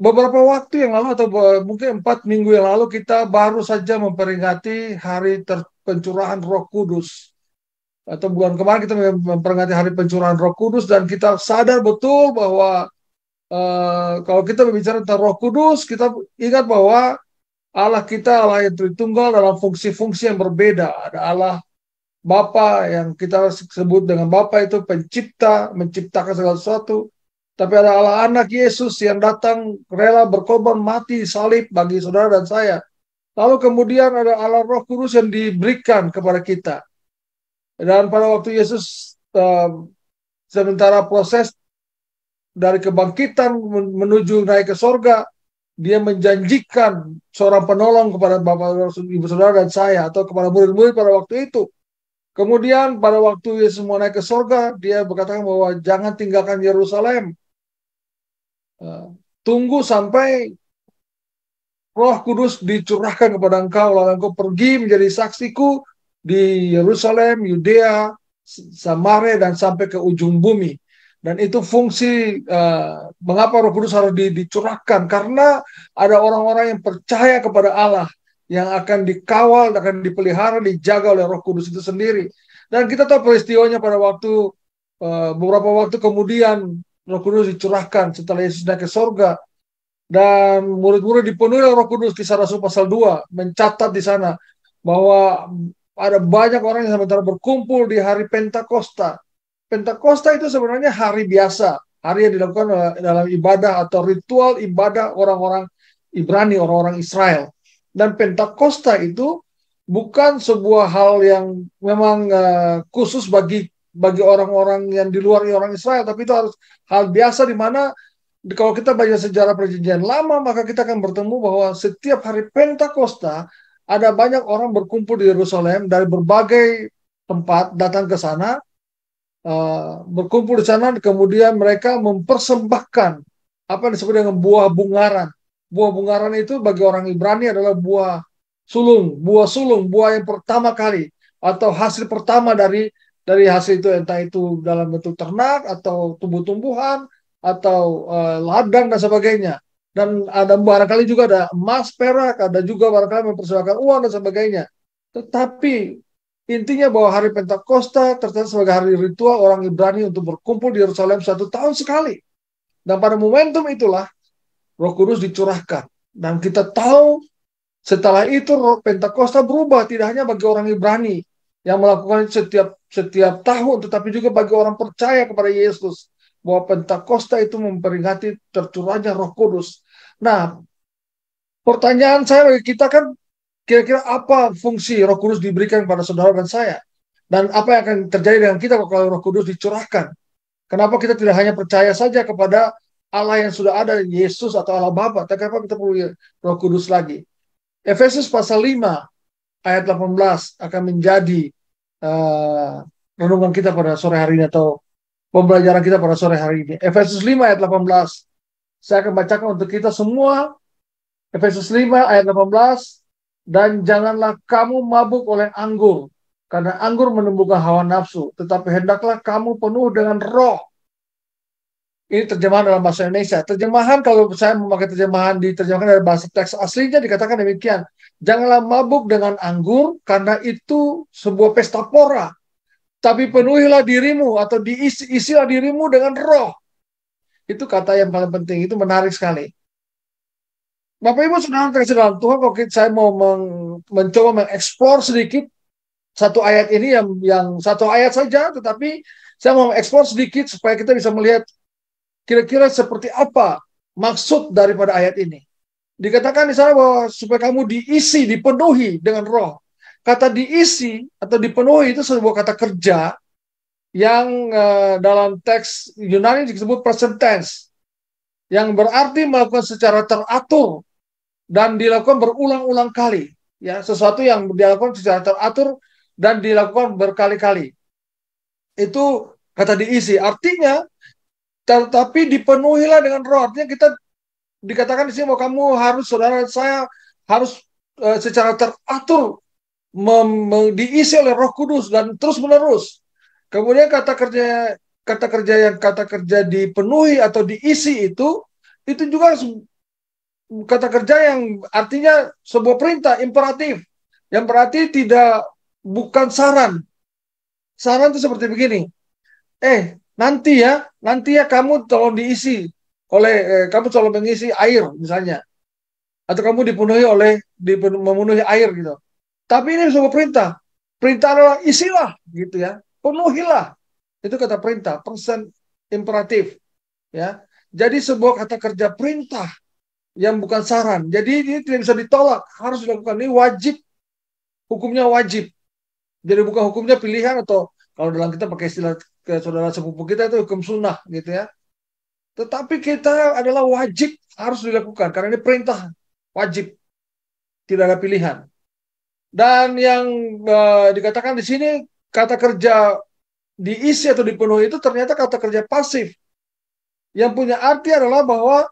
Beberapa waktu yang lalu atau mungkin 4 minggu yang lalu kita baru saja memperingati hari pencurahan Roh Kudus. Atau bulan kemarin kita memperingati hari pencurahan Roh Kudus dan kita sadar betul bahwa kalau kita berbicara tentang Roh Kudus, kita ingat bahwa Allah kita Allah yang Tritunggal dalam fungsi-fungsi yang berbeda. Ada Allah Bapa yang kita sebut dengan Bapa itu pencipta, menciptakan segala sesuatu. Tapi ada Allah anak Yesus yang datang rela berkorban mati salib bagi saudara dan saya. Lalu kemudian ada Allah Roh Kudus yang diberikan kepada kita. Dan pada waktu Yesus sementara proses dari kebangkitan menuju naik ke sorga, dia menjanjikan seorang penolong kepada Bapak, Ibu Saudara dan saya, atau kepada murid-murid pada waktu itu. Kemudian pada waktu Yesus mau naik ke sorga, dia berkata bahwa jangan tinggalkan Yerusalem. Tunggu sampai Roh Kudus dicurahkan kepada engkau, lalu engkau pergi menjadi saksiku di Yerusalem, Yudea, Samaria, dan sampai ke ujung bumi. Dan itu fungsi mengapa Roh Kudus harus dicurahkan, karena ada orang-orang yang percaya kepada Allah yang akan dikawal, akan dipelihara, dijaga oleh Roh Kudus itu sendiri. Dan kita tahu peristiwanya pada waktu beberapa waktu kemudian Roh Kudus dicurahkan setelah Yesus naik ke sorga. Dan murid-murid dipenuhi oleh Roh Kudus. Kisah Rasul pasal 2 mencatat di sana bahwa ada banyak orang yang sementara berkumpul di hari Pentakosta. Pentakosta itu sebenarnya hari biasa, hari yang dilakukan dalam ibadah atau ritual ibadah orang-orang Ibrani, orang-orang Israel. Dan Pentakosta itu bukan sebuah hal yang memang khusus bagi orang-orang yang di luar orang Israel, tapi itu harus hal biasa di mana kalau kita baca sejarah Perjanjian Lama, maka kita akan bertemu bahwa setiap hari Pentakosta ada banyak orang berkumpul di Yerusalem dari berbagai tempat datang ke sana, berkumpul di sana, kemudian mereka mempersembahkan apa yang disebut dengan buah bungaran. Buah bungaran itu bagi orang Ibrani adalah buah sulung, buah yang pertama kali atau hasil pertama dari hasil itu, entah itu dalam bentuk ternak atau tumbuh-tumbuhan atau ladang dan sebagainya. Dan ada barangkali juga ada emas, perak, ada juga barangkali mempersembahkan uang dan sebagainya. Tetapi intinya bahwa hari Pentakosta tercatat sebagai hari ritual orang Ibrani untuk berkumpul di Yerusalem 1 tahun sekali. Dan pada momentum itulah Roh Kudus dicurahkan. Dan kita tahu setelah itu Pentakosta berubah, tidak hanya bagi orang Ibrani yang melakukan setiap tahun, tetapi juga bagi orang percaya kepada Yesus, bahwa Pentakosta itu memperingati tercurahnya Roh Kudus. Nah, pertanyaan saya bagi kita kan, kira-kira apa fungsi Roh Kudus diberikan kepada saudara dan saya? Dan apa yang akan terjadi dengan kita kalau Roh Kudus dicurahkan? Kenapa kita tidak hanya percaya saja kepada Allah yang sudah ada, Yesus atau Allah Bapa? Tapi kenapa kita perlu Roh Kudus lagi? Efesus pasal 5 ayat 18 akan menjadi renungan kita pada sore hari ini, atau pembelajaran kita pada sore hari ini. Efesus 5 ayat 18. Saya akan bacakan untuk kita semua. Efesus 5 ayat 18. Dan janganlah kamu mabuk oleh anggur, karena anggur menumbuhkan hawa nafsu, tetapi hendaklah kamu penuh dengan roh. Ini terjemahan dalam bahasa Indonesia. Terjemahan, kalau saya memakai terjemahan diterjemahkan dari bahasa teks aslinya, dikatakan demikian. Janganlah mabuk dengan anggur, karena itu sebuah pesta pora. Tapi penuhilah dirimu atau isilah dirimu dengan roh. Itu kata yang paling penting, itu menarik sekali. Bapak Ibu Saudara terkasih dalam Tuhan, kalau saya mau mencoba mengeksplor sedikit satu ayat ini yang satu ayat saja, tetapi saya mau mengeksplor sedikit supaya kita bisa melihat kira-kira seperti apa maksud daripada ayat ini. Dikatakan di sana bahwa supaya kamu diisi, dipenuhi dengan roh. Kata diisi atau dipenuhi itu sebuah kata kerja yang dalam teks Yunani disebut present tense, yang berarti melakukan secara teratur dan dilakukan berulang-ulang kali. Ya, sesuatu yang dilakukan secara teratur dan dilakukan berkali-kali. Itu kata diisi. Artinya, tetapi dipenuhilah dengan roh. Artinya kita dikatakan di sini bahwa kamu harus, saudara saya harus secara teratur diisi oleh Roh Kudus dan terus menerus. Kemudian kata kerja dipenuhi atau diisi itu juga kata kerja yang artinya sebuah perintah imperatif, yang berarti tidak, bukan saran. Saran itu seperti begini, nanti ya kamu tolong diisi oleh, kamu tolong mengisi air misalnya, atau kamu dipenuhi oleh, memenuhi air gitu. Tapi ini sebuah perintah. Perintah adalah isilah gitu ya, penuhilah. Itu kata perintah, present imperatif ya. Jadi sebuah kata kerja perintah yang bukan saran. Jadi ini tidak bisa ditolak, harus dilakukan. Ini wajib, hukumnya wajib. Jadi bukan hukumnya pilihan, atau kalau dalam kita pakai istilah ke saudara sepupu kita itu hukum sunnah gitu ya. Tetapi kita adalah wajib, harus dilakukan karena ini perintah wajib, tidak ada pilihan. Dan yang dikatakan di sini kata kerja diisi atau dipenuhi itu ternyata kata kerja pasif. Yang punya arti adalah bahwa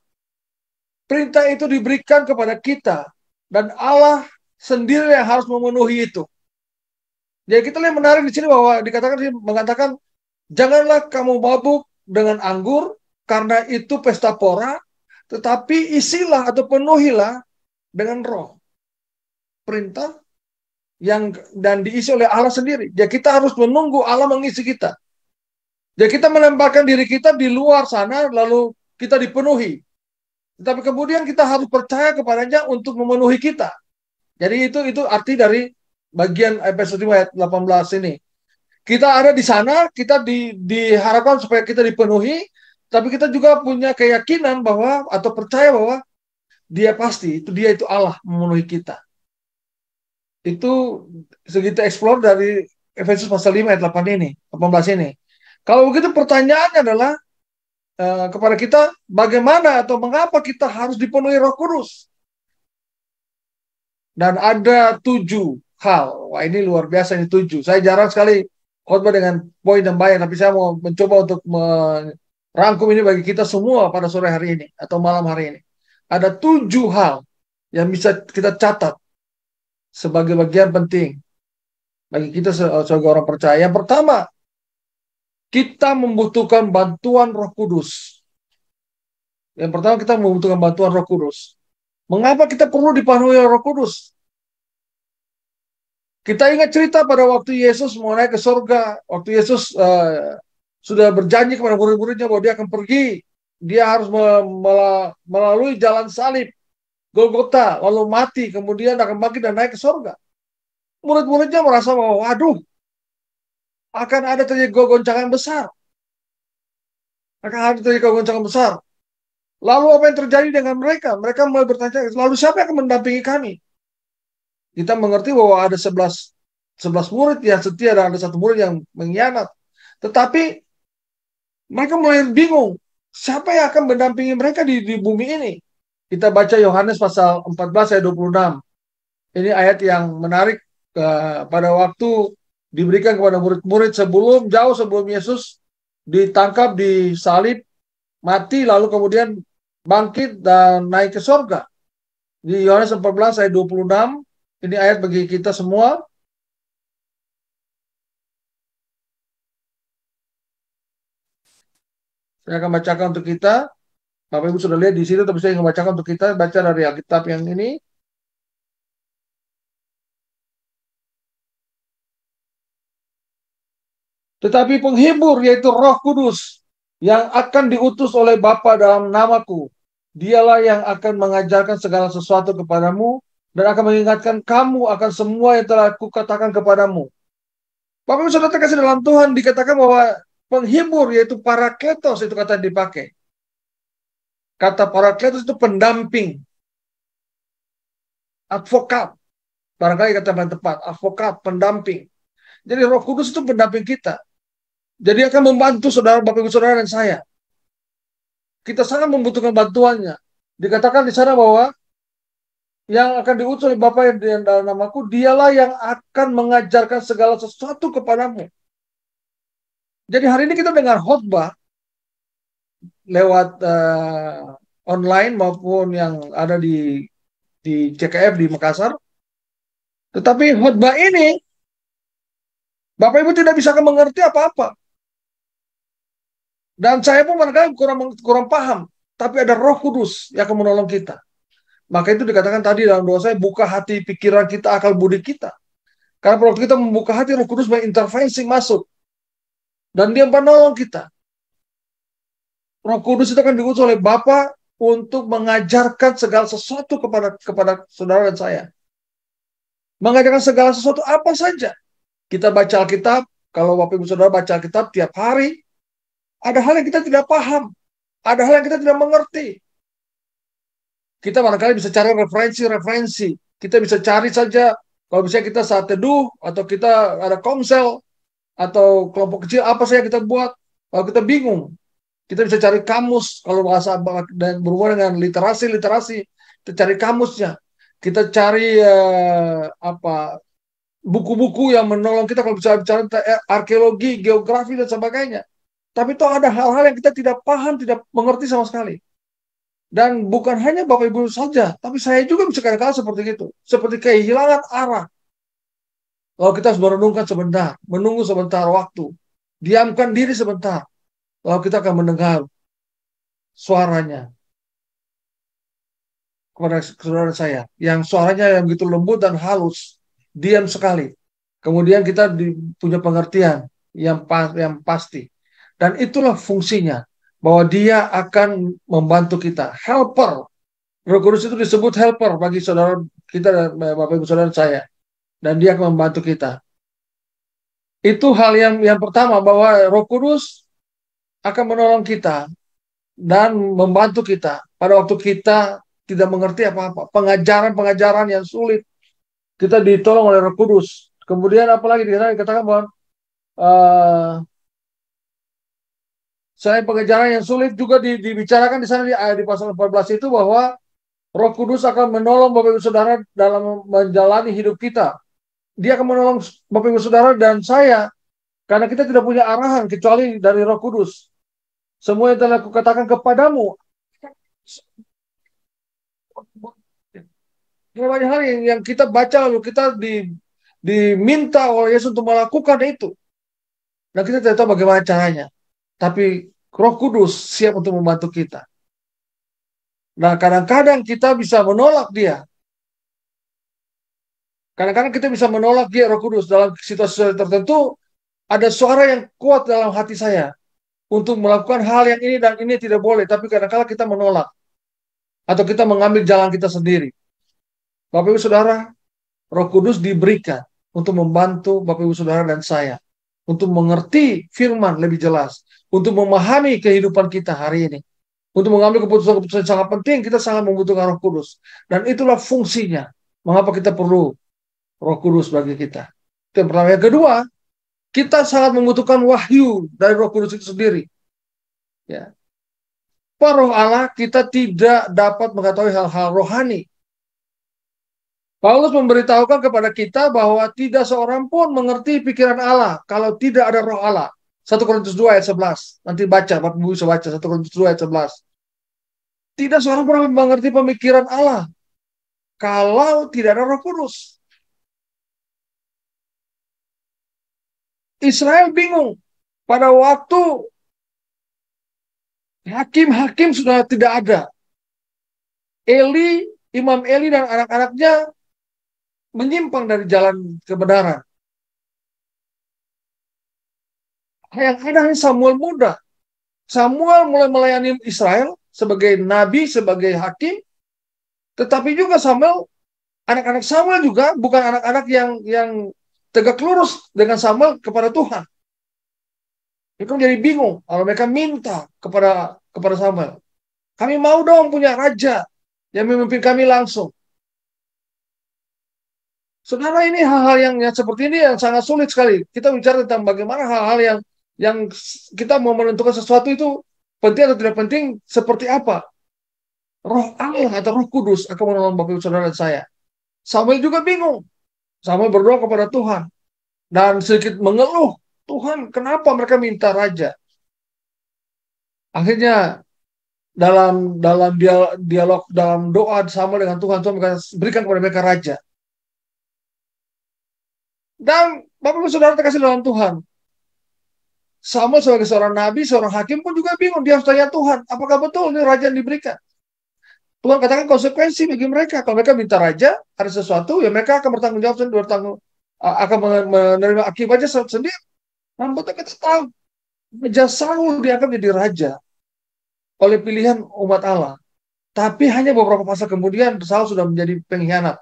perintah itu diberikan kepada kita dan Allah sendiri yang harus memenuhi itu. Jadi kita lihat menarik di sini bahwa mengatakan janganlah kamu mabuk dengan anggur karena itu pesta pora, tetapi isilah atau penuhilah dengan roh. Perintah yang dan diisi oleh Allah sendiri. Ya kita harus menunggu Allah mengisi kita. Ya kita menempatkan diri kita di luar sana lalu kita dipenuhi. Tetapi kemudian kita harus percaya kepadanya untuk memenuhi kita. Jadi itu arti dari bagian Efesus 5 ayat 18 ini. Kita ada di sana, kita diharapkan supaya kita dipenuhi, tapi kita juga punya keyakinan bahwa, atau percaya bahwa dia itu Allah memenuhi kita. Itu segitu explore dari Efesus pasal 5 ayat 8 ini, 18 ini. Kalau begitu pertanyaannya adalah kepada kita, bagaimana atau mengapa kita harus dipenuhi Roh Kudus? Dan ada 7 hal. Wah, ini luar biasa, ini 7. Saya jarang sekali khotbah dengan poin dan bayang, tapi saya mau mencoba untuk merangkum ini bagi kita semua pada sore hari ini atau malam hari ini. Ada 7 hal yang bisa kita catat sebagai bagian penting bagi kita sebagai orang percaya. Yang pertama, kita membutuhkan bantuan Roh Kudus. Yang pertama, kita membutuhkan bantuan Roh Kudus. Mengapa kita perlu dipenuhi Roh Kudus? Kita ingat cerita pada waktu Yesus mau naik ke surga, waktu Yesus sudah berjanji kepada murid-muridnya bahwa dia akan pergi, dia harus melalui jalan salib, Golgota, lalu mati, kemudian akan bangkit dan naik ke surga. Murid-muridnya merasa bahwa, waduh, akan ada terjadi goncangan besar. Akan ada terjadi goncangan besar. Lalu apa yang terjadi dengan mereka? Mereka mulai bertanya, lalu siapa yang akan mendampingi kami? Kita mengerti bahwa ada 11 murid yang setia dan ada 1 murid yang mengkhianat. Tetapi mereka mulai bingung, siapa yang akan mendampingi mereka di bumi ini? Kita baca Yohanes pasal 14 ayat 26. Ini ayat yang menarik pada waktu diberikan kepada murid-murid jauh sebelum Yesus ditangkap, disalib, mati, lalu kemudian bangkit dan naik ke surga. Di Yohanes 14 ayat 26, ini ayat bagi kita semua. Saya akan bacakan untuk kita. Bapak Ibu sudah lihat di situ, tapi saya ingin membacakan untuk kita, baca dari Alkitab yang ini. Tetapi penghibur, yaitu Roh Kudus, yang akan diutus oleh Bapa dalam namaku, dialah yang akan mengajarkan segala sesuatu kepadamu, dan akan mengingatkan kamu akan semua yang telah kukatakan kepadamu. Bapak Ibu Saudara terkasih dalam Tuhan, dikatakan bahwa penghibur, yaitu parakletos, itu kata dipakai. Kata parakletos itu pendamping, advokat. Barangkali kata yang tepat, advokat, pendamping. Jadi Roh Kudus itu pendamping kita. Jadi akan membantu saudara, Bapak Ibu Saudara dan saya. Kita sangat membutuhkan bantuannya. Dikatakan di sana bahwa yang akan diutus oleh Bapa yang dalam namaku, dialah yang akan mengajarkan segala sesuatu kepadamu. Jadi hari ini kita dengar khotbah lewat online maupun yang ada di CKF di Makassar. Tetapi khotbah ini Bapak Ibu tidak bisa mengerti apa-apa. Dan saya pun kadang kurang paham. Tapi ada Roh Kudus yang akan menolong kita. Maka itu dikatakan tadi dalam doa saya, buka hati pikiran kita, akal budi kita. Karena waktu kita membuka hati, Roh Kudus mengintervensi masuk. Dan dia menolong kita. Roh Kudus itu akan diutus oleh Bapa untuk mengajarkan segala sesuatu kepada saudara dan saya. Mengajarkan segala sesuatu apa saja. Kita baca Alkitab, kalau Bapak Ibu Saudara baca Alkitab tiap hari, ada hal yang kita tidak paham, ada hal yang kita tidak mengerti. Kita barangkali bisa cari referensi-referensi. Kita bisa cari saja, kalau misalnya kita saat teduh, atau kita ada komsel, atau kelompok kecil, apa saja kita buat, kalau kita bingung, kita bisa cari kamus, kalau bahasa dan berhubungan dengan literasi, kita cari kamusnya. Kita cari buku-buku yang menolong kita kalau bicara tentang arkeologi, geografi, dan sebagainya. Tapi itu ada hal-hal yang kita tidak paham, tidak mengerti sama sekali. Dan bukan hanya Bapak Ibu saja, tapi saya juga bisa kadang-kadang seperti itu. Seperti kehilangan arah. Lalu kita harus merenungkan sebentar, menunggu sebentar waktu. Diamkan diri sebentar. Lalu kita akan mendengar suaranya kepada saudara saya. Yang suaranya yang begitu lembut dan halus. Diam sekali. Kemudian kita punya pengertian yang pasti. Dan itulah fungsinya. Bahwa dia akan membantu kita. Helper. Roh Kudus itu disebut helper bagi saudara kita dan Bapak Ibu Saudara saya. Dan dia akan membantu kita. Itu hal yang pertama, bahwa Roh Kudus akan menolong kita dan membantu kita pada waktu kita tidak mengerti apa-apa. Pengajaran-pengajaran yang sulit, kita ditolong oleh Roh Kudus. Kemudian apalagi dikatakan bahwa selain pengajaran yang sulit juga dibicarakan di sana di pasal 14 itu, bahwa Roh Kudus akan menolong Bapak Ibu Saudara dalam menjalani hidup kita. Dia akan menolong Bapak Ibu Saudara dan saya, karena kita tidak punya arahan kecuali dari Roh Kudus. Semua yang telah kukatakan kepadamu. Banyak hal yang kita baca, lalu kita diminta oleh Yesus untuk melakukan itu. Dan kita tidak tahu bagaimana caranya. Tapi Roh Kudus siap untuk membantu kita. Nah, kadang-kadang kita bisa menolak dia. Kadang-kadang kita bisa menolak dia, Roh Kudus. Dalam situasi tertentu, ada suara yang kuat dalam hati saya untuk melakukan hal yang ini dan ini tidak boleh. Tapi kadang-kadang kita menolak. Atau kita mengambil jalan kita sendiri. Bapak Ibu Saudara, Roh Kudus diberikan untuk membantu Bapak Ibu Saudara dan saya. Untuk mengerti firman lebih jelas. Untuk memahami kehidupan kita hari ini. Untuk mengambil keputusan-keputusan yang sangat penting, kita sangat membutuhkan Roh Kudus. Dan itulah fungsinya. Mengapa kita perlu Roh Kudus bagi kita. Itu yang pertama. Yang kedua, kita sangat membutuhkan wahyu dari Roh Kudus itu sendiri. Ya. Para roh Allah, kita tidak dapat mengetahui hal-hal rohani. Paulus memberitahukan kepada kita bahwa tidak seorang pun mengerti pikiran Allah kalau tidak ada Roh Allah. 1 Korintus 2 ayat 11. Nanti baca, Bapak Ibu bisa baca 1 Korintus 2 ayat 11. Tidak seorang pun mengerti pemikiran Allah kalau tidak ada Roh Kudus. Israel bingung pada waktu hakim-hakim sudah tidak ada. Imam Eli dan anak-anaknya menyimpang dari jalan kebenaran. Yang ada Samuel muda. Samuel mulai melayani Israel sebagai nabi, sebagai hakim. Tetapi juga anak-anak Samuel juga bukan anak-anak yang tegak lurus dengan Samuel kepada Tuhan. Mereka menjadi bingung. Kalau mereka minta kepada Samuel, kami mau dong punya raja yang memimpin kami langsung. Saudara, ini hal-hal yang seperti ini yang sangat sulit sekali. Kita bicara tentang bagaimana hal-hal yang kita mau menentukan sesuatu itu penting atau tidak penting, seperti apa. Roh Allah atau Roh Kudus akan menolong Bapak Ibu Saudara dan saya. Samuel juga bingung. Samuel berdoa kepada Tuhan dan sedikit mengeluh, Tuhan, kenapa mereka minta raja? Akhirnya dalam dialog, dalam doa Samuel dengan Tuhan berikan kepada mereka raja. Dan Bapak Ibu Saudara terkasih dalam Tuhan, Samuel sebagai seorang nabi, seorang hakim pun juga bingung. Dia harus tanya Tuhan, apakah betul ini raja yang diberikan? Tuhan katakan konsekuensi bagi mereka. Kalau mereka minta raja, ada sesuatu, ya mereka akan bertanggung jawab sendiri, akan menerima akibatnya sendiri. Namun kita tahu, Raja Saul dianggap jadi raja oleh pilihan umat Allah. Tapi hanya beberapa masa kemudian, Saul sudah menjadi pengkhianat.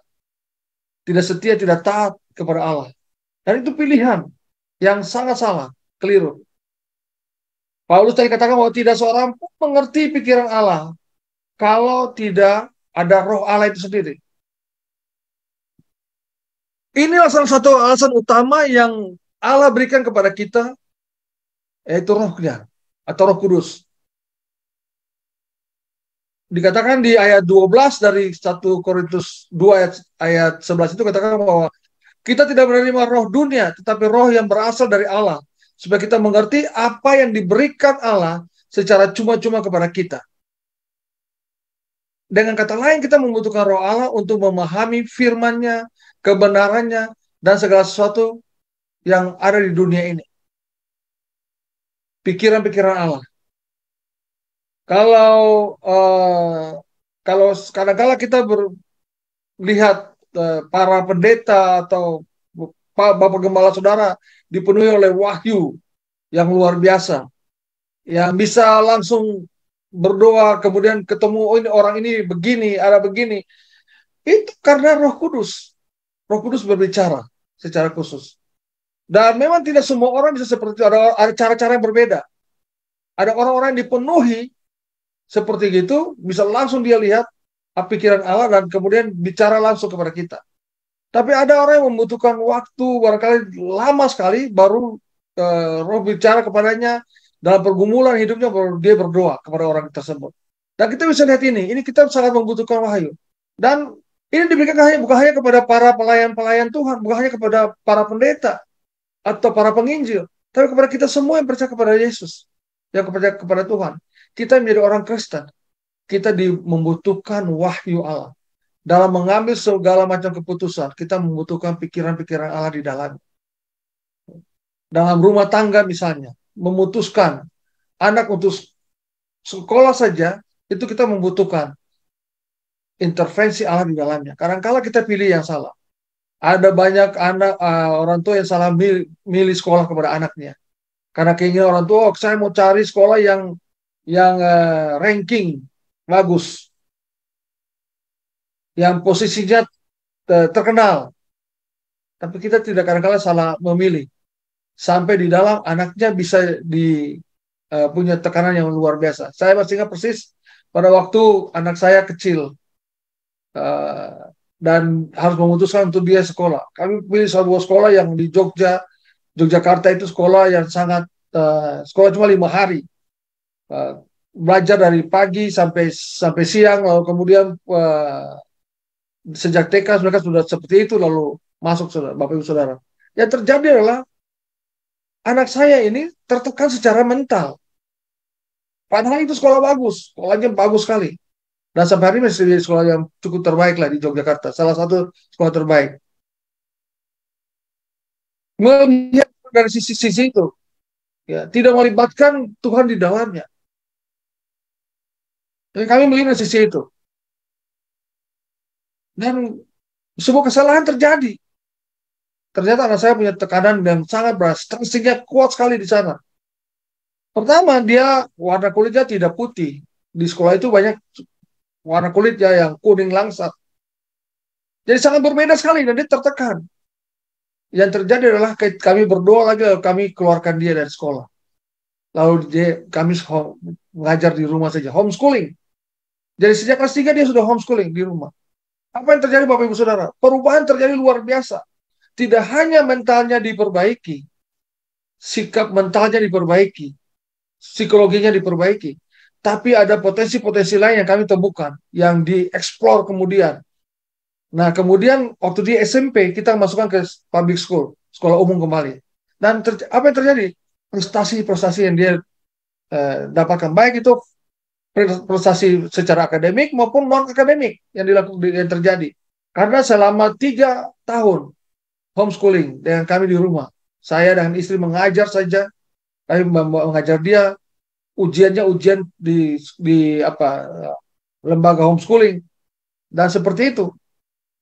Tidak setia, tidak taat kepada Allah. Dan itu pilihan yang sangat salah, keliru. Paulus tadi katakan bahwa tidak seorang pun mengerti pikiran Allah kalau tidak ada roh Allah itu sendiri. Inilah salah satu alasan utama yang Allah berikan kepada kita, yaitu rohnya, atau roh kudus. Dikatakan di ayat 12 dari 1 Korintus 2 ayat 11 itu katakan bahwa kita tidak menerima roh dunia, tetapi roh yang berasal dari Allah. Supaya kita mengerti apa yang diberikan Allah secara cuma-cuma kepada kita. Dengan kata lain, kita membutuhkan roh Allah untuk memahami firman-Nya, kebenarannya, dan segala sesuatu yang ada di dunia ini. Pikiran-pikiran Allah. Kalau kalau kadang-kala kita melihat para pendeta atau Bapak Gembala Saudara dipenuhi oleh wahyu yang luar biasa, yang bisa langsung berdoa, kemudian ketemu, oh ini orang ini begini, ada begini. Itu karena Roh Kudus. Roh Kudus berbicara secara khusus. Dan memang tidak semua orang bisa seperti itu. Ada cara-cara yang berbeda. Ada orang-orang yang dipenuhi seperti gitu, bisa langsung dia lihat pikiran Allah dan kemudian bicara langsung kepada kita. Tapi ada orang yang membutuhkan waktu barangkali lama sekali baru roh bicara kepadanya dalam pergumulan hidupnya, baru dia berdoa kepada orang tersebut. Dan kita bisa lihat ini kita sangat membutuhkan wahyu. Dan ini diberikan bukan hanya kepada para pelayan-pelayan Tuhan, bukan hanya kepada para pendeta atau para penginjil, tapi kepada kita semua yang percaya kepada Yesus, yang percaya kepada Tuhan. Kita menjadi orang Kristen, kita membutuhkan wahyu Allah. Dalam mengambil segala macam keputusan, kita membutuhkan pikiran-pikiran Allah di dalam. Dalam rumah tangga misalnya, memutuskan anak untuk sekolah saja, itu kita membutuhkan intervensi Allah di dalamnya. Kadang-kala kita pilih yang salah. Ada banyak anak orang tua yang salah milih sekolah kepada anaknya. Karena keinginan orang tua, saya mau cari sekolah yang ranking bagus, yang posisinya terkenal. Tapi kita tidak kadang-kala salah memilih. Sampai di dalam anaknya bisa punya tekanan yang luar biasa. Saya masih ingat persis pada waktu anak saya kecil dan harus memutuskan untuk dia sekolah. Kami pilih sebuah sekolah yang di Yogyakarta itu sekolah yang sangat sekolah cuma 5 hari. Belajar dari pagi sampai siang, lalu kemudian sejak TK mereka sudah seperti itu, lalu masuk Bapak Ibu Saudara. Yang terjadi adalah anak saya ini tertekan secara mental. Padahal itu sekolah bagus, sekolahnya bagus sekali. Dan sampai hari ini masih sekolah yang cukup terbaik lah di Yogyakarta, salah satu sekolah terbaik. Melihat dari sisi itu, ya, tidak melibatkan Tuhan di dalamnya. Tapi kami melihat dari sisi itu. Dan sebuah kesalahan terjadi. Ternyata anak saya punya tekanan yang sangat berat, stressingnya kuat sekali di sana. Pertama, dia warna kulitnya tidak putih. Di sekolah itu banyak warna kulitnya yang kuning langsat. Jadi sangat berbeda sekali dan dia tertekan. Yang terjadi adalah kami berdoa lagi, lalu kami keluarkan dia dari sekolah. Lalu kami mengajar di rumah saja, homeschooling. Jadi sejak kelas 3 dia sudah homeschooling di rumah. Apa yang terjadi Bapak Ibu Saudara? Perubahan terjadi luar biasa. Tidak hanya mentalnya diperbaiki, sikap mentalnya diperbaiki, psikologinya diperbaiki, tapi ada potensi-potensi lain yang kami temukan, yang dieksplor kemudian. Nah, kemudian waktu di SMP kita masukkan ke public school, sekolah umum kembali. Dan apa yang terjadi? Prestasi-prestasi yang dia dapatkan, baik itu prestasi secara akademik maupun non-akademik yang terjadi. Karena selama 3 tahun homeschooling dengan kami di rumah, saya dan istri mengajar saja, kami mengajar dia, ujiannya ujian di lembaga homeschooling, dan seperti itu.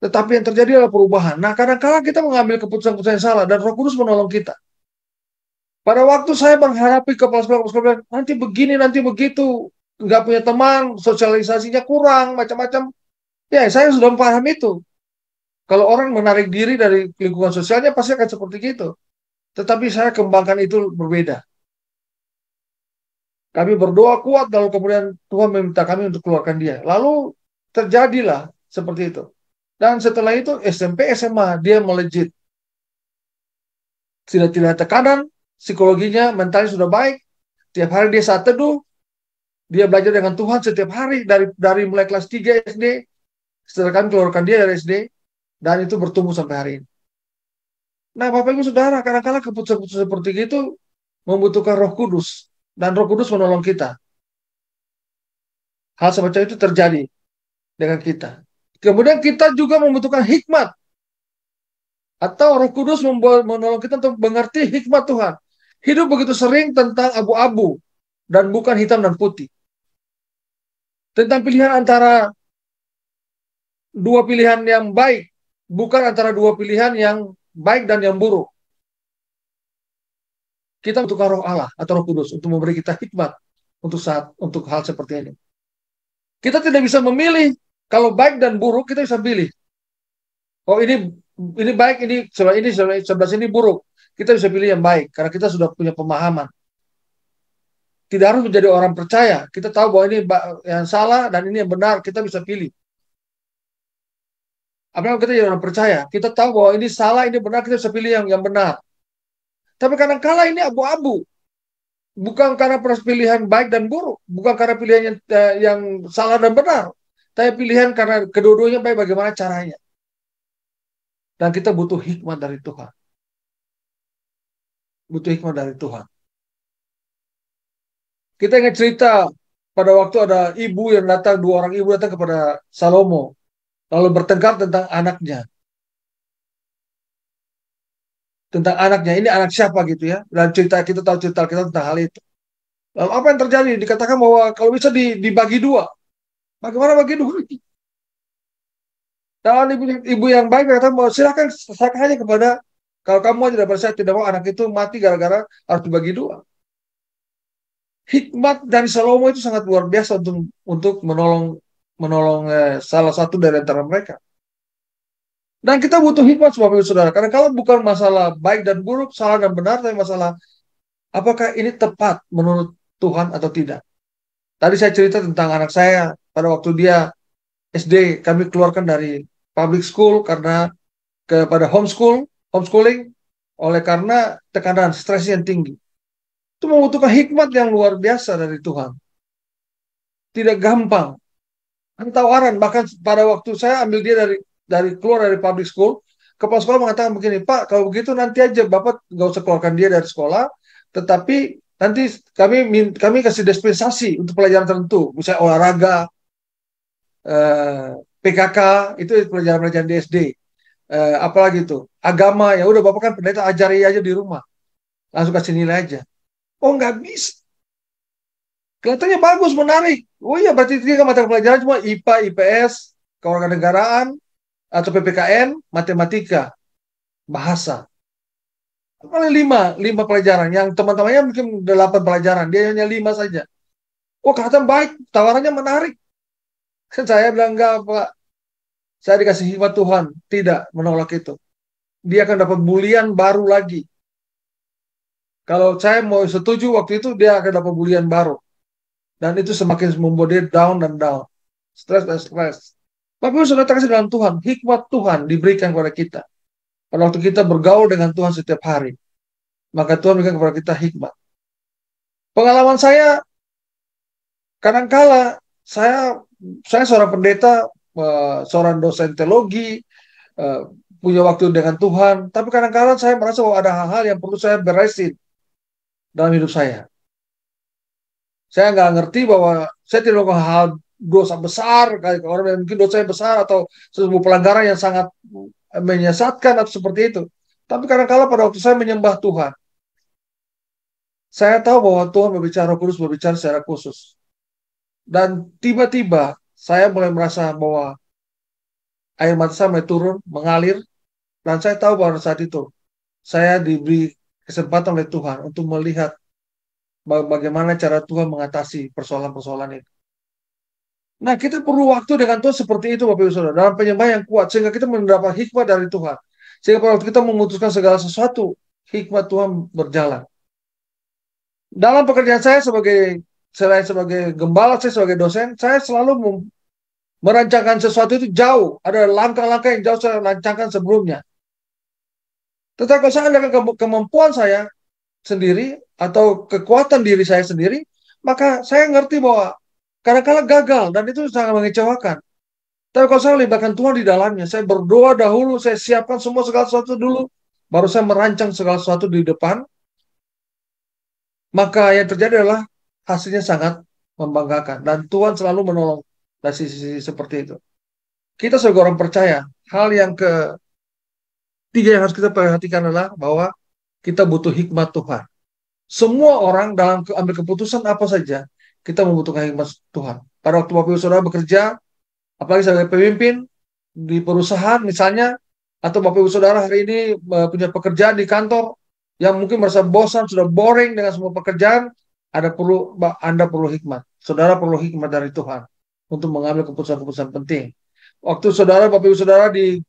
Tetapi yang terjadi adalah perubahan. Nah, kadang-kala kita mengambil keputusan-keputusan yang salah dan Roh Kudus menolong kita. Pada waktu saya menghadapi kepala sekolah, nanti begini, nanti begitu, nggak punya teman, sosialisasinya kurang, macam-macam. Ya, saya sudah paham itu. Kalau orang menarik diri dari lingkungan sosialnya pasti akan seperti itu. Tetapi saya kembangkan itu berbeda. Kami berdoa kuat, lalu kemudian Tuhan meminta kami untuk keluarkan dia. Lalu terjadilah seperti itu. Dan setelah itu SMP, SMA, dia melejit. Tidak ada tekanan, psikologinya, mentalnya sudah baik. Tiap hari dia saat teduh, dia belajar dengan Tuhan setiap hari dari mulai kelas 3 SD. Setelah kami keluarkan dia dari SD, dan itu bertumbuh sampai hari ini. Nah, Bapak Ibu Saudara, kadang-kadang keputusan-keputusan seperti itu membutuhkan Roh Kudus, dan Roh Kudus menolong kita. Hal semacam itu terjadi dengan kita. Kemudian kita juga membutuhkan hikmat, atau Roh Kudus menolong kita untuk mengerti hikmat Tuhan. Hidup begitu sering tentang abu-abu dan bukan hitam dan putih. Tentang pilihan antara dua pilihan yang baik, bukan antara dua pilihan yang baik dan yang buruk. Kita membutuhkan Roh Allah atau Roh Kudus untuk memberi kita hikmat untuk hal seperti ini. Kita tidak bisa memilih. Kalau baik dan buruk kita bisa pilih. Oh, ini baik, sebelah sini buruk. Kita bisa pilih yang baik karena kita sudah punya pemahaman. Tidak harus menjadi orang percaya. Kita tahu bahwa ini yang salah dan ini yang benar. Kita bisa pilih. Apalagi kita jadi orang percaya. Kita tahu bahwa ini salah, ini benar. Kita bisa pilih yang benar. Tapi kadang-kala ini abu-abu. Bukan karena pilihan baik dan buruk. Bukan karena pilihan yang salah dan benar. Tapi pilihan karena kedua-duanya baik, bagaimana caranya. Dan kita butuh hikmat dari Tuhan. Butuh hikmat dari Tuhan. Kita ingat cerita pada waktu ada dua orang ibu datang kepada Salomo. Lalu bertengkar tentang anaknya. Tentang anaknya, ini anak siapa gitu ya. Dan kita tahu cerita kita tentang hal itu. Lalu apa yang terjadi? Dikatakan bahwa kalau bisa dibagi dua. Bagaimana bagi dua? Dan ibu yang baik berkata, silakan serahkan aja kepada, kalau kamu tidak percaya, tidak mau anak itu mati gara-gara harus dibagi dua. Hikmat dari Salomo itu sangat luar biasa untuk menolong salah satu dari antara mereka. Dan kita butuh hikmat sebagai saudara. Karena kalau bukan masalah baik dan buruk, salah dan benar, tapi masalah apakah ini tepat menurut Tuhan atau tidak. Tadi saya cerita tentang anak saya pada waktu dia SD, kami keluarkan dari public school karena kepada homeschooling, oleh karena tekanan stres yang tinggi. Itu membutuhkan hikmat yang luar biasa dari Tuhan. Tidak gampang. Tawaran, bahkan pada waktu saya ambil dia keluar dari public school, kepala sekolah mengatakan begini, Pak, kalau begitu nanti aja Bapak nggak usah keluarkan dia dari sekolah, tetapi nanti kami kasih dispensasi untuk pelajaran tertentu, misalnya olahraga, PKK, itu pelajaran-pelajaran di SD, apalagi itu, agama, ya udah Bapak kan pendeta, ajari aja di rumah, langsung kasih nilai aja. Oh, nggak bisa. Kelihatannya bagus, menarik. Oh iya, berarti tiga mata pelajaran cuma IPA, IPS, kewarganegaraan, atau PPKN, matematika, bahasa. Paling lima pelajaran. Yang teman-temannya mungkin 8 pelajaran. Dia hanya 5 saja. Oh, kelihatan baik. Tawarannya menarik. Saya bilang, enggak, Pak. Saya dikasih hikmat Tuhan. Tidak menolak itu. Dia akan dapat bulian baru lagi. Kalau saya mau setuju waktu itu, dia akan dapat bulian baru. Dan itu semakin membuat dia down dan down. Stres dan stres. Tapi sudah terkasih dalam Tuhan. Hikmat Tuhan diberikan kepada kita. Pada waktu kita bergaul dengan Tuhan setiap hari. Maka Tuhan berikan kepada kita hikmat. Pengalaman saya, kadangkala saya seorang pendeta, seorang dosen teologi, punya waktu dengan Tuhan. Tapi kadang-kadang saya merasa bahwa ada hal-hal yang perlu saya beresin dalam hidup saya. Saya nggak ngerti bahwa saya tidak melakukan hal dosa besar, orang yang mungkin dosa besar atau sebuah pelanggaran yang sangat menyesatkan atau seperti itu. Tapi kadang-kala pada waktu saya menyembah Tuhan, saya tahu bahwa Tuhan berbicara, Roh Kudus berbicara secara khusus. Dan tiba-tiba saya mulai merasa bahwa air mata saya mulai turun, mengalir, dan saya tahu bahwa saat itu saya diberi kesempatan oleh Tuhan untuk melihat bagaimana cara Tuhan mengatasi persoalan-persoalan itu. Nah, kita perlu waktu dengan Tuhan seperti itu, Bapak Ibu Saudara, dalam penyembahan yang kuat, sehingga kita mendapat hikmat dari Tuhan. Sehingga pada waktu kita memutuskan segala sesuatu, hikmat Tuhan berjalan. Dalam pekerjaan saya selain sebagai gembala, saya sebagai dosen, saya selalu merancangkan sesuatu itu jauh. Ada langkah-langkah yang jauh saya rancangkan sebelumnya. Tetapi kalau saya ada kemampuan saya sendiri atau kekuatan diri saya sendiri, maka saya ngerti bahwa kadang-kadang gagal dan itu sangat mengecewakan. Tapi kalau saya libatkan Tuhan di dalamnya, saya berdoa dahulu, saya siapkan semua segala sesuatu dulu, baru saya merancang segala sesuatu di depan, maka yang terjadi adalah hasilnya sangat membanggakan. Dan Tuhan selalu menolong dari sisi seperti itu. Kita sebagai orang percaya, hal yang ketiga yang harus kita perhatikan adalah bahwa kita butuh hikmat Tuhan. Semua orang dalam ambil keputusan apa saja, kita membutuhkan hikmat Tuhan. Pada waktu Bapak Ibu Saudara bekerja, apalagi sebagai pemimpin di perusahaan misalnya, atau Bapak Ibu Saudara hari ini punya pekerjaan di kantor yang mungkin merasa bosan, sudah boring dengan semua pekerjaan, Anda perlu hikmat. Saudara perlu hikmat dari Tuhan untuk mengambil keputusan-keputusan penting. Waktu saudara, Bapak Ibu Saudara di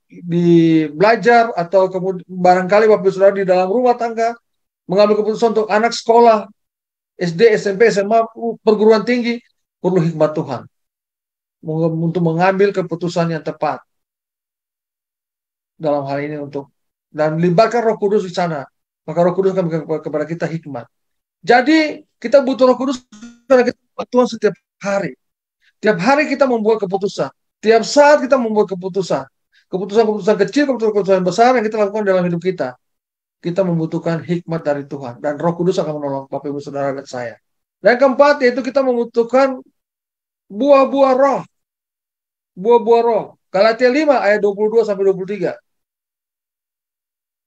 belajar atau kemudian barangkali Bapak Ibu Saudara di dalam rumah tangga mengambil keputusan untuk anak sekolah SD, SMP, SMA, perguruan tinggi, perlu hikmat Tuhan untuk mengambil keputusan yang tepat dalam hal ini dan libatkan Roh Kudus di sana. Maka Roh Kudus akan kepada kita hikmat. Jadi kita butuh Roh Kudus karena kita Tuhan setiap hari. Tiap hari kita membuat keputusan. Tiap saat kita membuat keputusan. Keputusan-keputusan kecil, keputusan-keputusan besar yang kita lakukan dalam hidup kita. Kita membutuhkan hikmat dari Tuhan. Dan Roh Kudus akan menolong Bapak Ibu Saudara dan saya. Dan keempat, yaitu kita membutuhkan buah-buah roh. Buah-buah roh. Galatia 5 ayat 22 sampai 23.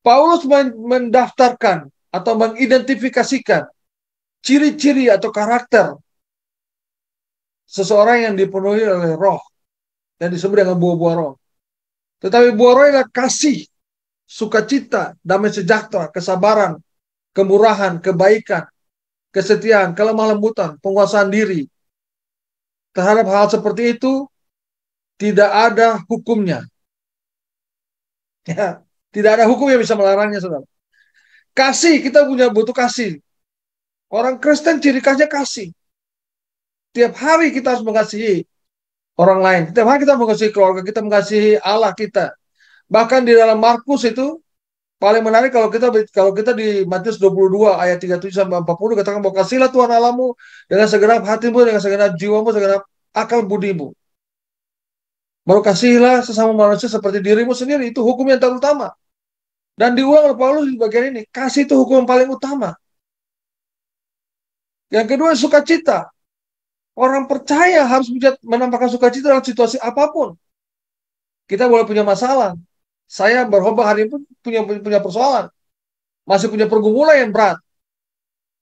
Paulus mendaftarkan atau mengidentifikasikan ciri-ciri atau karakter seseorang yang dipenuhi oleh roh. Yang disebut dengan buah-buah roh. Tetapi buah roh adalah kasih, sukacita, damai sejahtera, kesabaran, kemurahan, kebaikan, kesetiaan, kelemah lembutan, penguasaan diri. Terhadap hal seperti itu tidak ada hukumnya. Ya, tidak ada hukum yang bisa melarangnya, saudara. Kasih, kita butuh kasih. Orang Kristen ciri khasnya kasih. Tiap hari kita harus mengasihi orang lain. Tiap hari kita mengasihi keluarga kita, mengasihi Allah kita. Bahkan di dalam Markus itu paling menarik kalau kita di Matius 22 ayat 37 sampai 40 katakan bahwa kasihlah Tuhan Allahmu dengan segenap hatimu, dengan segenap jiwamu, segenap akal budimu. Baru kasihilah sesama manusia seperti dirimu sendiri. Itu hukum yang terutama. Dan diulang oleh Paulus di bagian ini. Kasih itu hukum yang paling utama. Yang kedua, sukacita. Orang percaya harus menampakkan sukacita dalam situasi apapun. Kita boleh punya masalah. Saya berkhotbah hari ini pun punya persoalan. Masih punya pergumulan yang berat.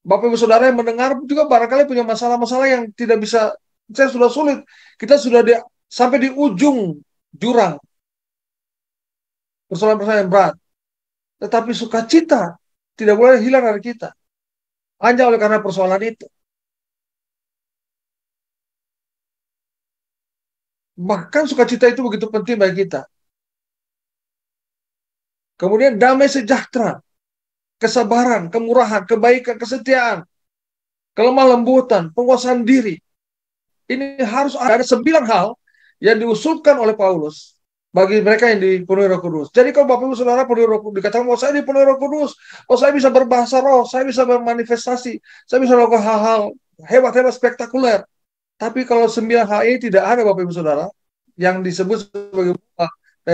Bapak Ibu Saudara yang mendengar juga barangkali punya masalah-masalah yang tidak bisa, saya sudah sulit. Kita sudah sampai di ujung jurang. Persoalan-persoalan yang berat. Tetapi sukacita tidak boleh hilang dari kita. Hanya oleh karena persoalan itu. Bahkan sukacita itu begitu penting bagi kita. Kemudian damai sejahtera, kesabaran, kemurahan, kebaikan, kesetiaan, kelemah lembutan, penguasaan diri. Ini harus ada 9 hal yang diusulkan oleh Paulus bagi mereka yang dipenuhi Roh Kudus. Jadi kalau Bapak Ibu Saudara penuhi Roh Kudus, dikatakan bahwa saya dipenuhi Roh Kudus, saya bisa berbahasa roh, saya bisa bermanifestasi, saya bisa melakukan hal-hal hebat-hebat spektakuler. Tapi kalau 9 hal ini tidak ada Bapak Ibu Saudara yang disebut sebagai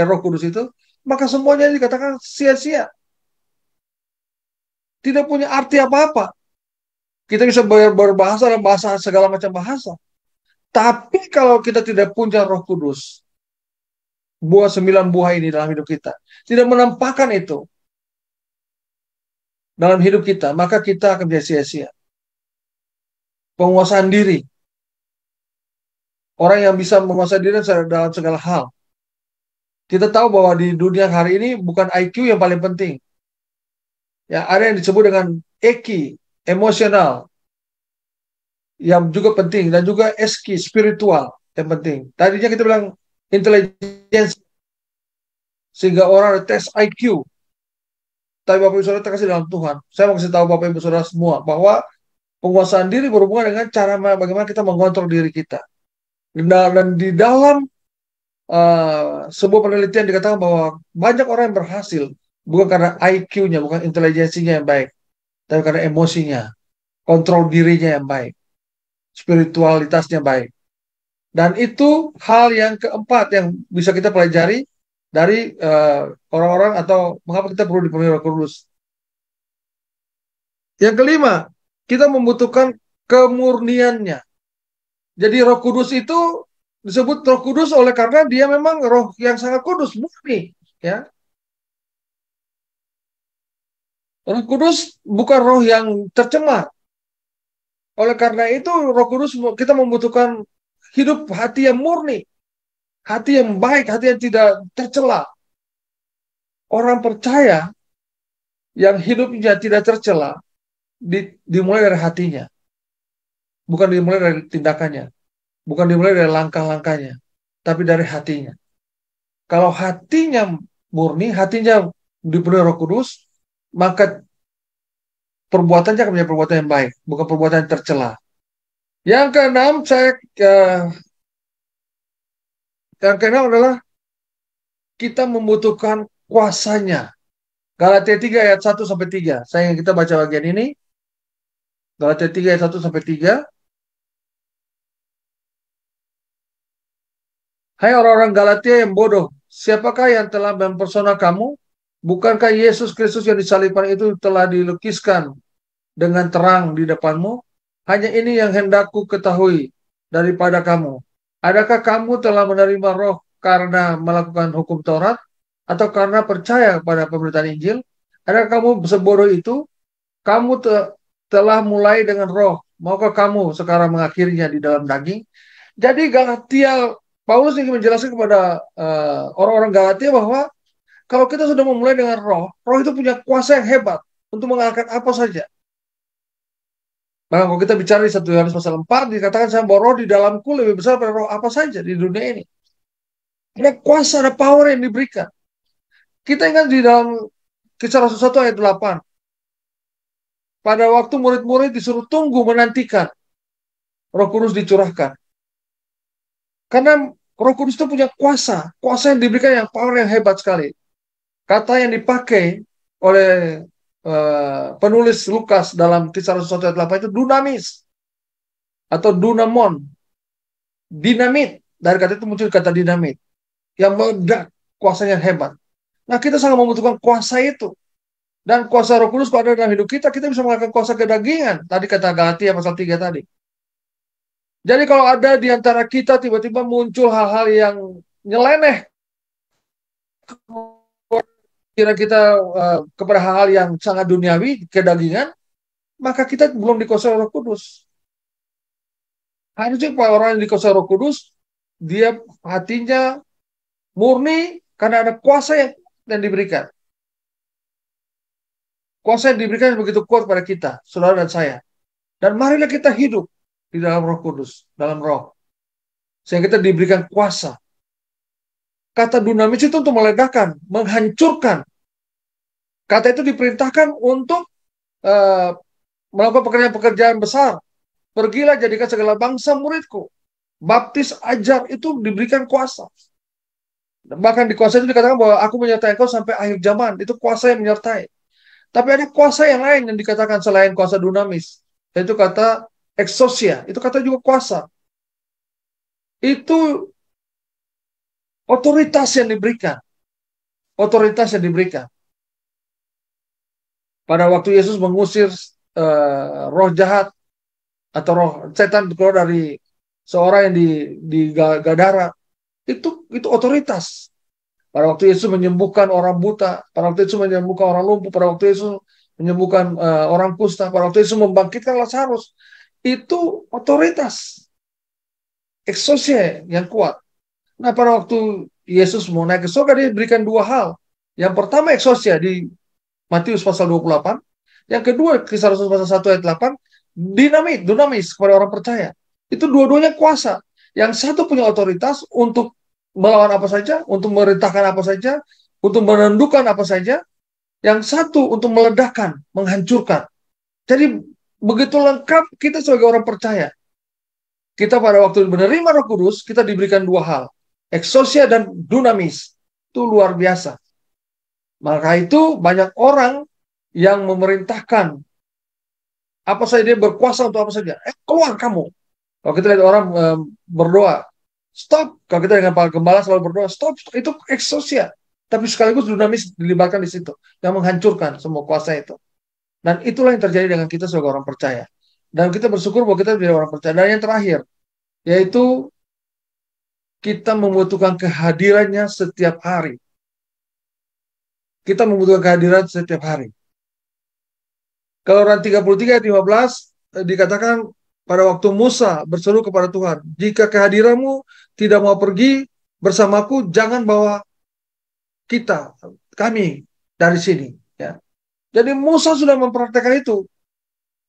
Roh Kudus itu, maka semuanya dikatakan sia-sia. Tidak punya arti apa-apa. Kita bisa berbahasa dalam bahasa segala macam bahasa. Tapi kalau kita tidak punya Roh Kudus, 9 buah ini dalam hidup kita, tidak menampakkan itu dalam hidup kita, maka kita akan menjadi sia-sia. Penguasaan diri. orang yang bisa menguasai diri dalam segala hal. Kita tahu bahwa di dunia hari ini bukan IQ yang paling penting. Ya, ada yang disebut dengan EQ, emosional, yang juga penting, dan juga SQ, spiritual, yang penting. Tadinya kita bilang intelijensi, sehingga orang ada tes IQ. Tapi Bapak Ibu Saudara terkasih dalam Tuhan, saya mau kasih tahu Bapak Ibu Saudara semua bahwa penguasaan diri berhubungan dengan cara bagaimana kita mengontrol diri kita. Dan di dalam sebuah penelitian dikatakan bahwa banyak orang yang berhasil bukan karena IQ-nya, bukan intelijensinya yang baik, tapi karena emosinya, kontrol dirinya yang baik, spiritualitasnya baik. Dan itu hal yang keempat yang bisa kita pelajari dari orang-orang atau mengapa kita perlu dipenuhi Roh Kudus. Yang kelima, kita membutuhkan kemurniannya. Jadi Roh Kudus itu disebut Roh Kudus oleh karena dia memang roh yang sangat kudus, murni, ya. Roh Kudus bukan roh yang tercemar. Oleh karena itu Roh Kudus kita membutuhkan hidup hati yang murni, hati yang baik, hati yang tidak tercela. Orang percaya yang hidupnya tidak tercela dimulai dari hatinya, bukan dimulai dari tindakannya, bukan dimulai dari langkah-langkahnya, tapi dari hatinya. Kalau hatinya murni, hatinya dipenuhi Roh Kudus, maka perbuatannya akan menjadi perbuatan yang baik, bukan perbuatan yang tercela. Yang keenam, yang keenam adalah kita membutuhkan kuasanya. Galatia 3 ayat 1 sampai 3. Saya ingin kita baca bagian ini. Galatia 3 ayat 1 sampai 3. Hai orang-orang Galatia yang bodoh, siapakah yang telah mempersona kamu? Bukankah Yesus Kristus yang disalibkan itu telah dilukiskan dengan terang di depanmu? Hanya ini yang hendakku ketahui daripada kamu. Adakah kamu telah menerima roh karena melakukan hukum Taurat? Atau karena percaya pada pemberitaan Injil? Adakah kamu sebodoh itu? Kamu telah mulai dengan roh. Maukah kamu sekarang mengakhirinya di dalam daging? Jadi Galatia, Paulus ingin menjelaskan kepada orang-orang Galatia bahwa kalau kita sudah memulai dengan roh, roh itu punya kuasa yang hebat untuk mengalahkan apa saja. Bahkan kalau kita bicara di 1 Yohanes pasal 4, dikatakan saya bahwa roh di dalamku lebih besar daripada roh apa saja di dunia ini. Ada kuasa, ada power yang diberikan. Kita ingat di dalam Kisah Rasul 1 ayat 8. Pada waktu murid-murid disuruh tunggu menantikan Roh Kudus dicurahkan. Karena Roh Kudus itu punya kuasa. Kuasa yang diberikan yang power yang hebat sekali. Kata yang dipakai oleh penulis Lukas dalam Kisah Rasul 1 ayat 8 itu dunamis. Atau dunamon. Dinamit. Dari kata itu muncul kata dinamit. Yang meledak, kuasanya hebat. Nah, kita sangat membutuhkan kuasa itu. Dan kuasa Roh Kudus pada dalam hidup kita bisa melakukan kuasa kedagingan. Tadi kata Galatia pasal 3 tadi. Jadi kalau ada di antara kita tiba-tiba muncul hal-hal yang nyeleneh, kira kita kepada hal-hal yang sangat duniawi, kedagingan, maka kita belum dikuasai Roh Kudus. Harusnya orang yang dikuasai Roh Kudus, dia hatinya murni karena ada kuasa yang diberikan. Kuasa yang diberikan begitu kuat pada kita, saudara dan saya. Dan marilah kita hidup di dalam Roh Kudus, dalam roh. Sehingga kita diberikan kuasa. Kata dunamis itu untuk meledakkan, menghancurkan. Kata itu diperintahkan untuk melakukan pekerjaan-pekerjaan besar. Pergilah jadikan segala bangsa muridku. Baptis, ajar, itu diberikan kuasa. Bahkan di kuasa itu dikatakan bahwa aku menyertai engkau sampai akhir zaman. Itu kuasa yang menyertai. Tapi ada kuasa yang lain yang dikatakan selain kuasa dunamis. Yaitu kata exousia. Itu kata juga kuasa. Itu otoritas yang diberikan. Otoritas yang diberikan. Pada waktu Yesus mengusir roh jahat atau roh setan keluar dari seorang yang di Gadara, itu otoritas. Pada waktu Yesus menyembuhkan orang buta, pada waktu Yesus menyembuhkan orang lumpuh, pada waktu Yesus menyembuhkan orang kusta, pada waktu Yesus membangkitkan Lazarus, itu otoritas. eksosia yang kuat. Nah, pada waktu Yesus mau naik ke surga, dia berikan dua hal. Yang pertama eksosia di Matius pasal 28. Yang kedua, Kisah Rasul pasal 1 ayat 8, dunamis kepada orang percaya. Itu dua-duanya kuasa. Yang satu punya otoritas untuk melawan apa saja, untuk memerintahkan apa saja, untuk menentukan apa saja. Yang satu untuk meledakkan, menghancurkan. Jadi begitu lengkap kita sebagai orang percaya. Kita pada waktu menerima Roh Kudus, kita diberikan dua hal. Eksosia dan dunamis. Itu luar biasa. Maka itu banyak orang yang memerintahkan apa saja, dia berkuasa untuk apa saja. Keluar kamu. Kalau kita lihat orang berdoa, stop. Kalau kita dengan Pak Gembala selalu berdoa, stop. Itu eksosia. Tapi sekaligus dunamis dilibatkan di situ. Yang menghancurkan semua kuasa itu. Dan itulah yang terjadi dengan kita sebagai orang percaya. Dan kita bersyukur bahwa kita menjadi orang percaya. Dan yang terakhir, yaitu kita membutuhkan kehadirannya setiap hari. Kita membutuhkan kehadiran setiap hari. Kalau Quran 33 ayat 15 dikatakan pada waktu Musa berseru kepada Tuhan, jika kehadiranmu tidak mau pergi bersamaku, jangan bawa kami dari sini. Ya. Jadi Musa sudah mempraktekkan itu.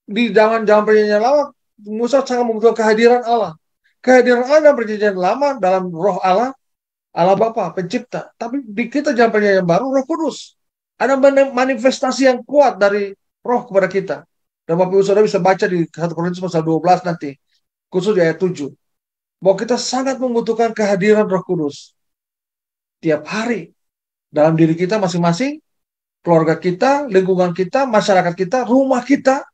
Di zaman perjanjian lama, Musa sangat membutuhkan kehadiran Allah. Kehadiran Allah dalam perjanjian lama, dalam roh Allah, Allah Bapa, pencipta. Tapi di kita zaman perjanjian baru, Roh Kudus. Ada manifestasi yang kuat dari roh kepada kita. Dan Bapak Ibu Saudara bisa baca di 1 Korintus pasal 12 nanti, khusus di ayat 7. Bahwa kita sangat membutuhkan kehadiran Roh Kudus. Tiap hari. Dalam diri kita masing-masing, keluarga kita, lingkungan kita, masyarakat kita, rumah kita,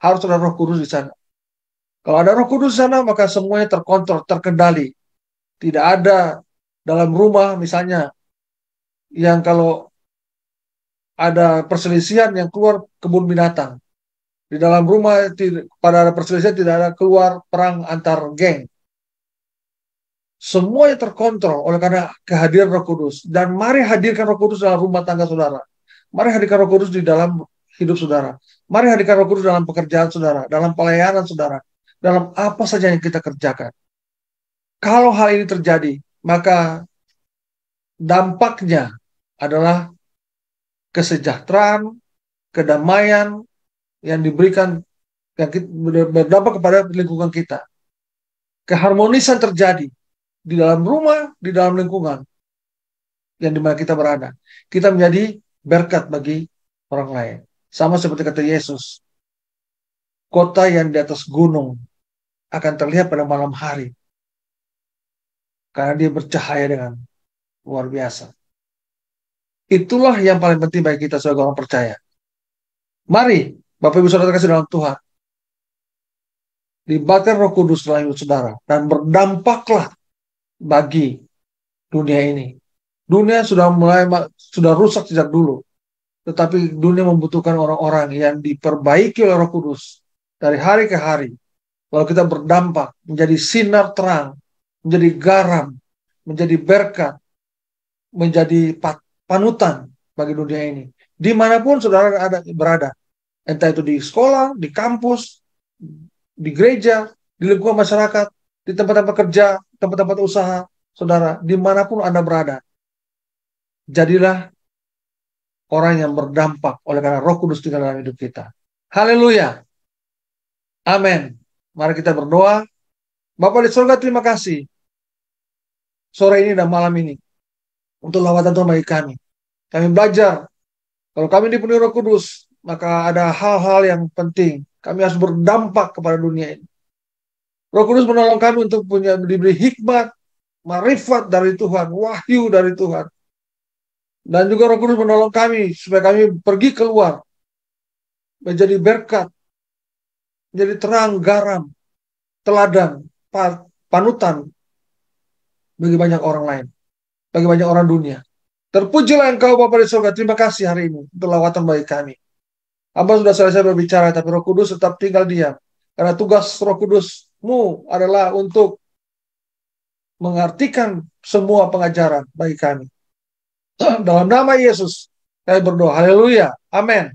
harus ada Roh Kudus di sana. Kalau ada Roh Kudus di sana, maka semuanya terkontrol, terkendali. Tidak ada dalam rumah misalnya yang kalau ada perselisihan yang keluar kebun binatang. Di dalam rumah pada ada perselisihan tidak ada keluar perang antar geng. Semuanya terkontrol oleh karena kehadiran Roh Kudus. Dan mari hadirkan Roh Kudus dalam rumah tangga saudara. Mari hadirkan Roh Kudus di dalam hidup saudara. Mari hadirkan Roh Kudus dalam pekerjaan saudara, dalam pelayanan saudara, dalam apa saja yang kita kerjakan. Kalau hal ini terjadi, maka dampaknya adalah kesejahteraan, kedamaian yang diberikan, yang berdampak kepada lingkungan kita. Keharmonisan terjadi di dalam rumah, di dalam lingkungan yang dimana kita berada. Kita menjadi berkat bagi orang lain. Sama seperti kata Yesus, kota yang di atas gunung akan terlihat pada malam hari. Karena dia bercahaya dengan luar biasa. Itulah yang paling penting bagi kita sebagai orang percaya. Mari, Bapak Ibu Saudara kasih dalam Tuhan, libatkan Roh Kudus dalam hidup saudara dan berdampaklah bagi dunia ini. Dunia sudah rusak sejak dulu, tetapi dunia membutuhkan orang-orang yang diperbaiki oleh Roh Kudus dari hari ke hari. Lalu kita berdampak menjadi sinar terang, menjadi garam, menjadi berkat, menjadi panutan bagi dunia ini. Dimanapun saudara berada, entah itu di sekolah, di kampus, di gereja, di lingkungan masyarakat, di tempat-tempat kerja, tempat-tempat usaha, saudara, dimanapun Anda berada, jadilah orang yang berdampak oleh karena Roh Kudus tinggal dalam hidup kita. Haleluya. Amin. Mari kita berdoa. Bapa di surga, terima kasih sore ini dan malam ini untuk lawatan Tuhan bagi kami. Kami belajar, kalau kami dipenuhi Roh Kudus, maka ada hal-hal yang penting. Kami harus berdampak kepada dunia ini. Roh Kudus menolong kami untuk diberi hikmat, marifat dari Tuhan, wahyu dari Tuhan. Dan juga Roh Kudus menolong kami supaya kami pergi keluar, menjadi berkat, menjadi terang, garam, teladan, panutan bagi banyak orang lain, bagi banyak orang dunia. Terpujilah Engkau Bapa di surga. Terima kasih hari ini untuk lawatan bagi kami. Hamba sudah selesai berbicara, tapi Roh Kudus tetap tinggal diam. Karena tugas Roh Kudus-Mu adalah untuk mengartikan semua pengajaran bagi kami. Dalam nama Yesus, saya berdoa. Haleluya. Amin.